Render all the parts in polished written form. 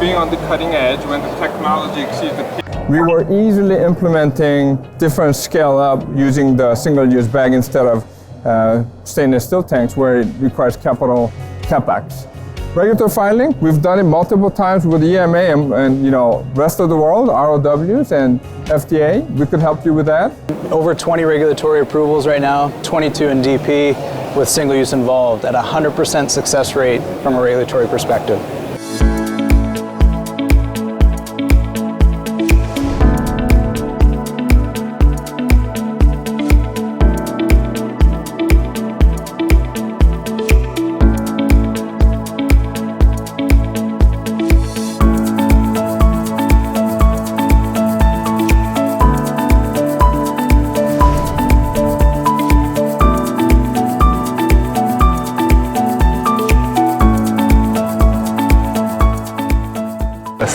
being on the cutting edge when the technology exceeds the peak. We were easily implementing different scale up using the single-use bag instead of stainless steel tanks where it requires capital CapEx. Regulatory filing, we've done it multiple times with EMA and rest of the world, ROWs and FDA. We could help you with that. Over 20 regulatory approvals right now, 22 in DP with single use involved at a 100% success rate from a regulatory perspective.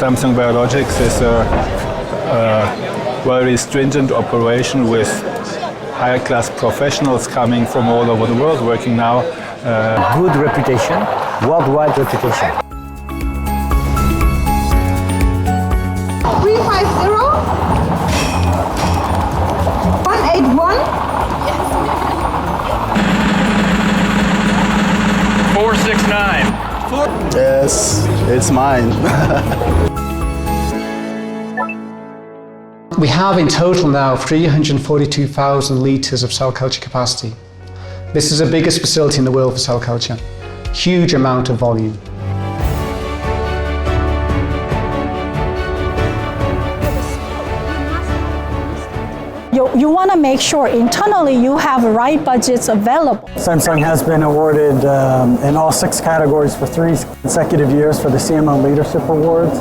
Samsung Biologics is a very stringent operation with higher class professionals coming from all over the world working now. Good reputation, worldwide reputation. 350 181 469. Yes, it's mine. We have in total now 342,000 litres of cell culture capacity. This is the biggest facility in the world for cell culture. Huge amount of volume. You want to make sure internally you have right budgets available. Samsung has been awarded in all 6 categories for 3 consecutive years for the CMO Leadership Awards.